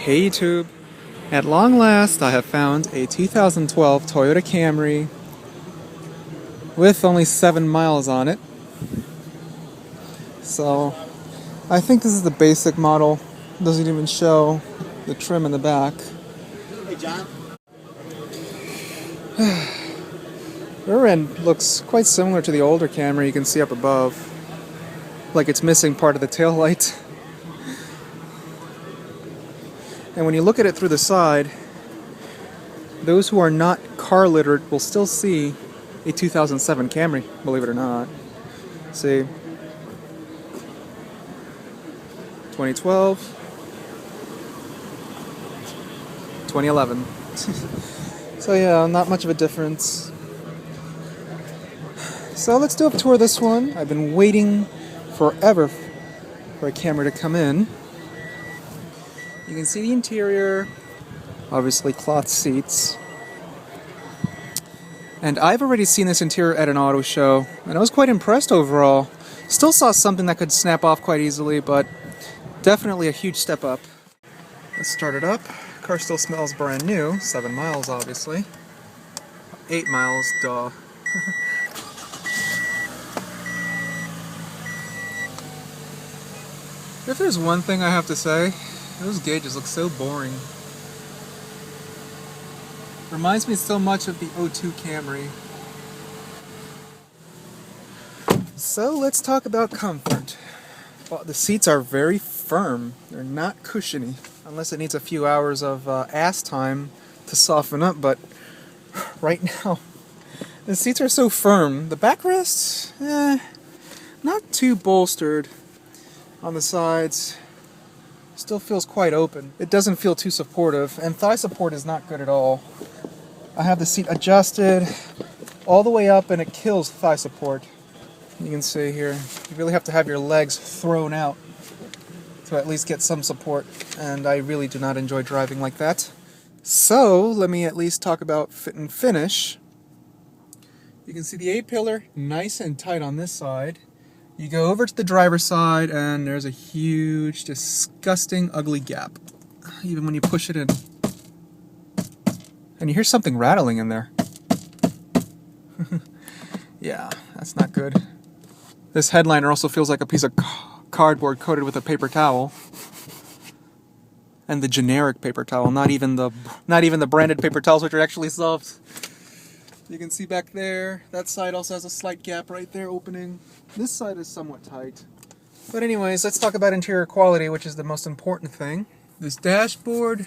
Hey YouTube! At long last, I have found a 2012 Toyota Camry with only 7 miles on it. So, I think this is the basic model. Doesn't even show the trim in the back. Hey John. Rear end looks quite similar to the older Camry you can see up above. Like it's missing part of the taillight. And when you look at it through the side, those who are not car literate will still see a 2007 Camry, believe it or not. See? 2012, 2011. So yeah, not much of a difference. So let's do a tour of this one. I've been waiting forever for a Camry to come in. You can see the interior, obviously cloth seats. And I've already seen this interior at an auto show, and I was quite impressed overall. Still saw something that could snap off quite easily, but definitely a huge step up. Let's start it up. Car still smells brand new. 7 miles, obviously. 8 miles, duh. If there's one thing I have to say, those gauges look so boring. Reminds me so much of the 02 Camry. So let's talk about comfort. Well, the seats are very firm. They're not cushiony, unless it needs a few hours of ass time to soften up, but right now, the seats are so firm. The backrests, not too bolstered on the sides. Still feels quite open. It doesn't feel too supportive, and thigh support is not good at all. I have the seat adjusted all the way up, and it kills thigh support. You can see here, you really have to have your legs thrown out to at least get some support, and I really do not enjoy driving like that. So, let me at least talk about fit and finish. You can see the A-pillar nice and tight on this side. You go over to the driver's side, and there's a huge, disgusting, ugly gap, even when you push it in. And you hear something rattling in there. Yeah, that's not good. This headliner also feels like a piece of cardboard coated with a paper towel. And the generic paper towel, not even the branded paper towels, which are actually soft. You can see back there, that side also has a slight gap right there opening. This side is somewhat tight. But anyways, let's talk about interior quality, which is the most important thing. This dashboard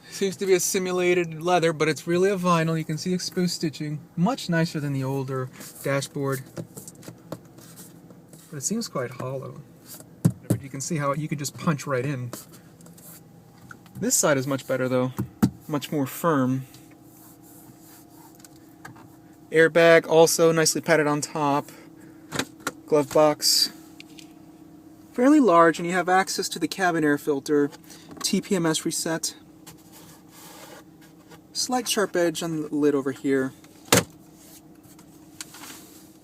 seems to be a simulated leather, but it's really a vinyl. You can see exposed stitching. Much nicer than the older dashboard. But it seems quite hollow. But you can see how you could just punch right in. This side is much better though. Much more firm. Airbag also nicely padded on top. Glove box. Fairly large, and you have access to the cabin air filter. TPMS reset. Slight sharp edge on the lid over here.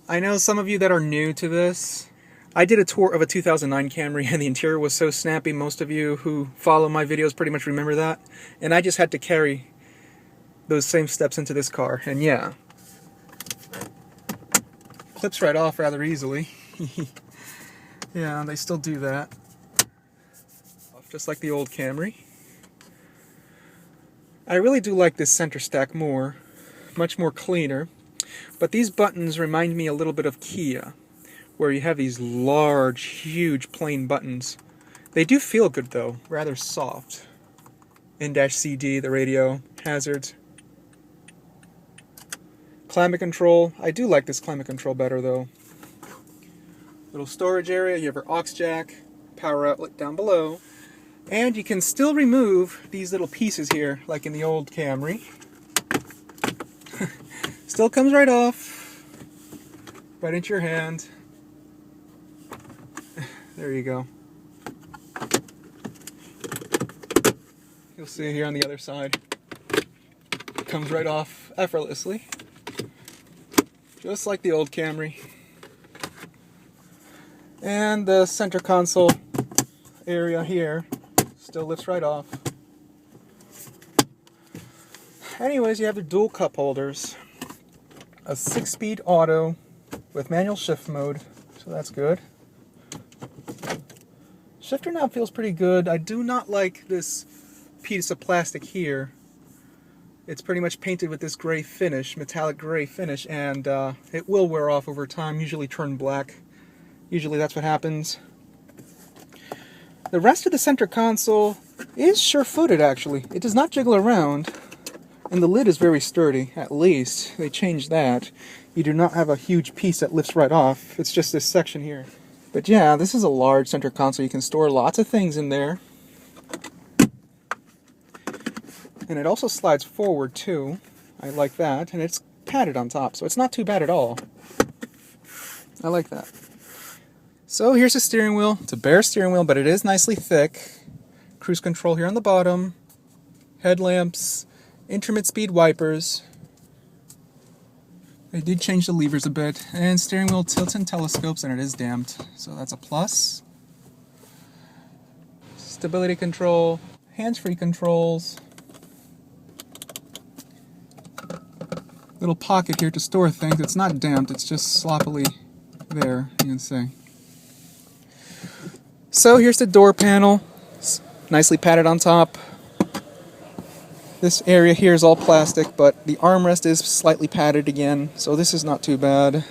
I know some of you that are new to this. I did a tour of a 2009 Camry, and the interior was so snappy. Most of you who follow my videos pretty much remember that. And I just had to carry those same steps into this car, and yeah. Clips right off rather easily. Yeah, they still do that. Just like the old Camry. I really do like this center stack more. Much more cleaner. But these buttons remind me a little bit of Kia, where you have these large, huge plain buttons. They do feel good though, rather soft. In-CD, the radio, hazards. Climate control. I do like this climate control better though. Little storage area, you have your aux jack, power outlet down below. And you can still remove these little pieces here, like in the old Camry. Still comes right off. Right into your hand. There you go. You'll see here on the other side. It comes right off effortlessly. Just like the old Camry. And the center console area here Still lifts right off. Anyways, you have the dual cup holders. A 6-speed auto with manual shift mode, so that's good. Shifter knob feels pretty good. I do not like this piece of plastic here. It's pretty much painted with this gray finish, metallic gray finish, and it will wear off over time, usually turn black. Usually that's what happens. The rest of the center console is sure-footed, actually. It does not jiggle around, and the lid is very sturdy, at least. They changed that. You do not have a huge piece that lifts right off. It's just this section here. But yeah, this is a large center console. You can store lots of things in there. And it also slides forward too. I like that. And it's padded on top, so it's not too bad at all. I like that. So here's the steering wheel. It's a bare steering wheel, but it is nicely thick. Cruise control here on the bottom. Headlamps. Intermittent speed wipers. They did change the levers a bit. And steering wheel tilts and telescopes, and it is damped. So that's a plus. Stability control. Hands-free controls. Little pocket here to store things. It's not damped, it's just sloppily there, you can see. So here's the door panel. It's nicely padded on top. This area here is all plastic, but the armrest is slightly padded again, so this is not too bad.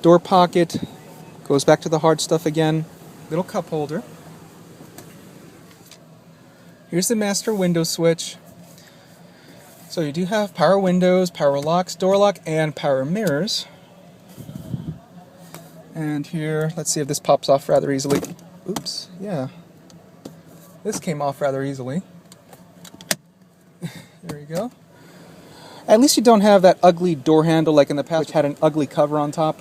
Door pocket goes back to the hard stuff again. Little cup holder. Here's the master window switch. So you do have power windows, power locks, door lock, and power mirrors. And here, let's see if this pops off rather easily. Oops, yeah. This came off rather easily. There we go. At least you don't have that ugly door handle like in the past, which had an ugly cover on top.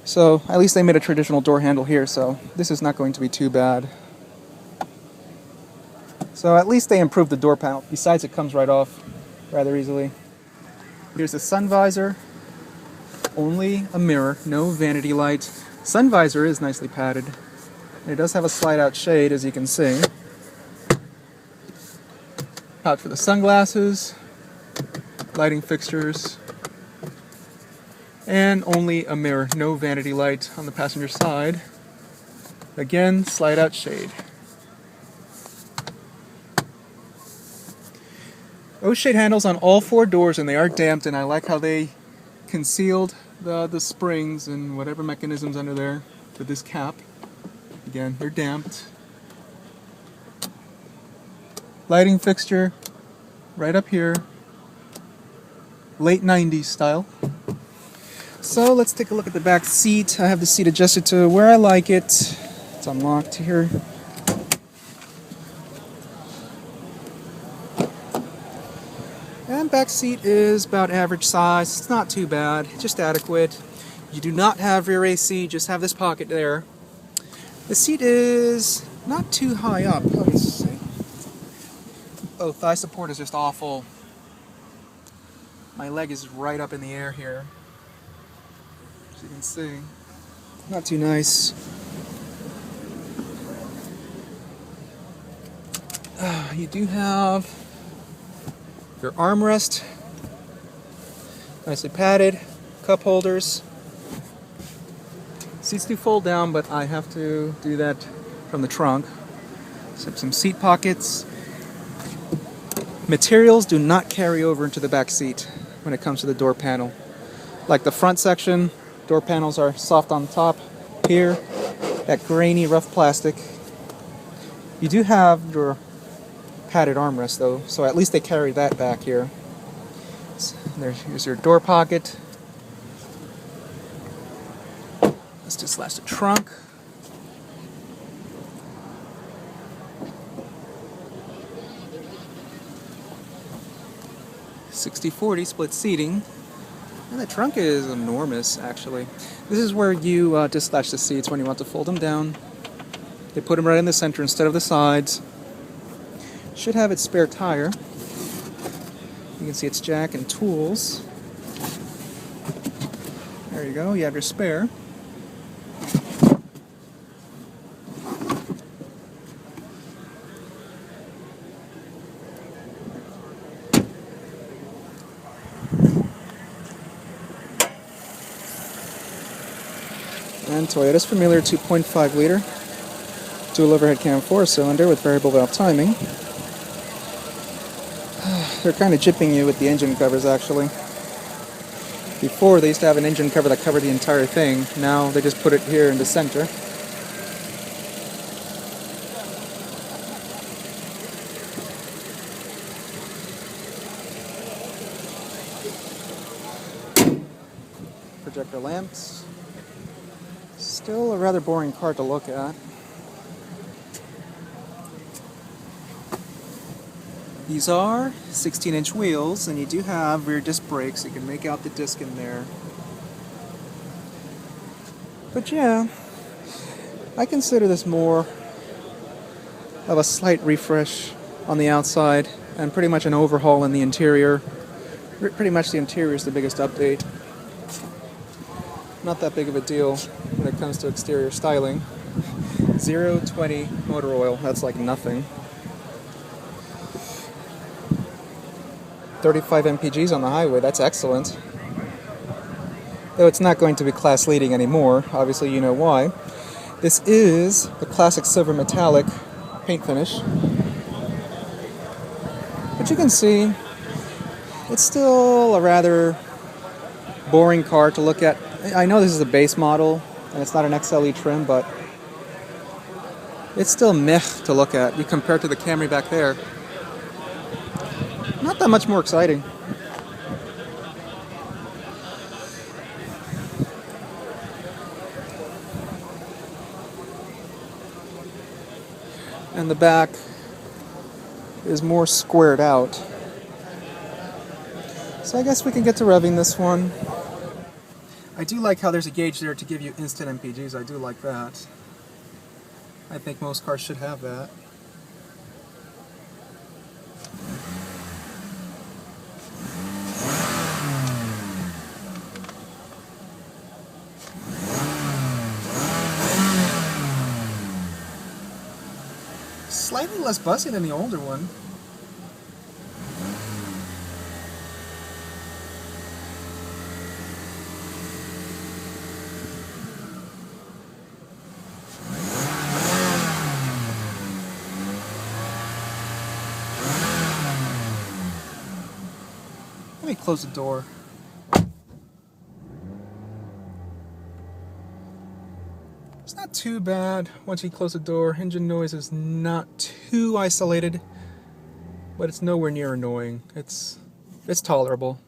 So at least they made a traditional door handle here, so this is not going to be too bad. So at least they improved the door panel. Besides, it comes right off rather easily. Here's the sun visor. Only a mirror, no vanity light. Sun visor is nicely padded. And it does have a slide-out shade, as you can see. Pouch for the sunglasses, lighting fixtures, and only a mirror, no vanity light on the passenger side. Again, slide-out shade. O-shade handles on all 4 doors, and they are damped, and I like how they concealed the springs and whatever mechanisms under there with this cap. Again, they're damped. Lighting fixture right up here. Late 90s style. So let's take a look at the back seat. I have the seat adjusted to where I like it. It's unlocked here. And back seat is about average size. It's not too bad, just adequate. You do not have rear AC, just have this pocket there. The seat is not too high up. Let me see. Oh, thigh support is just awful. My leg is right up in the air here. As you can see. Not too nice. You do have your armrest, nicely padded, cup holders. Seats do fold down, but I have to do that from the trunk. Some seat pockets. Materials do not carry over into the back seat when it comes to the door panel. Like the front section, door panels are soft on top. Here, that grainy, rough plastic. You do have your padded armrest though, so at least they carry that back here. So here's your door pocket. Let's just slash the trunk. (60/40) split seating, and the trunk is enormous. Actually, this is where you dislodge the seats when you want to fold them down. They put them right in the center instead of the sides. Should have its spare tire. You can see its jack and tools. There you go, you have your spare. And Toyota's familiar 2.5 liter dual overhead cam 4-cylinder with variable valve timing. They're kind of jipping you with the engine covers, actually. Before, they used to have an engine cover that covered the entire thing. Now they just put it here in the center. Projector lamps. Still a rather boring car to look at. These are 16-inch wheels, and you do have rear disc brakes. You can make out the disc in there. But yeah, I consider this more of a slight refresh on the outside and pretty much an overhaul in the interior. Pretty much the interior is the biggest update. Not that big of a deal when it comes to exterior styling. 0-20 motor oil, that's like nothing. 35 mpgs on the highway, that's excellent. Though it's not going to be class leading anymore, obviously you know why. This is the classic silver metallic paint finish. But you can see, it's still a rather boring car to look at. I know this is a base model, and it's not an XLE trim, but it's still meh to look at. You compare it to the Camry back there. Not that much more exciting. And the back is more squared out. So I guess we can get to revving this one. I do like how there's a gauge there to give you instant MPGs. I do like that. I think most cars should have that. Slightly less bussy than the older one. Let me close the door. It's not too bad once you close the door. Engine noise is not too isolated, but it's nowhere near annoying. It's tolerable.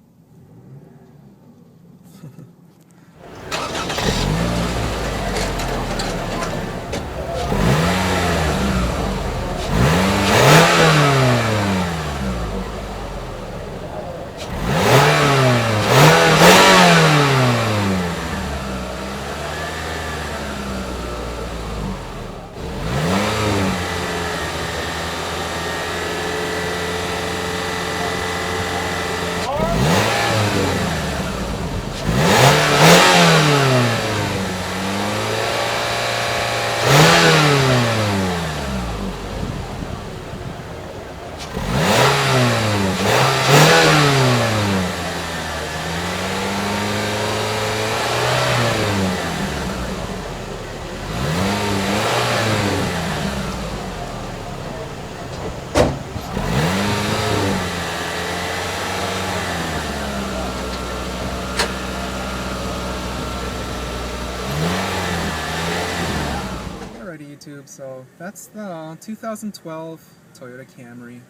YouTube, so that's the 2012 Toyota Camry.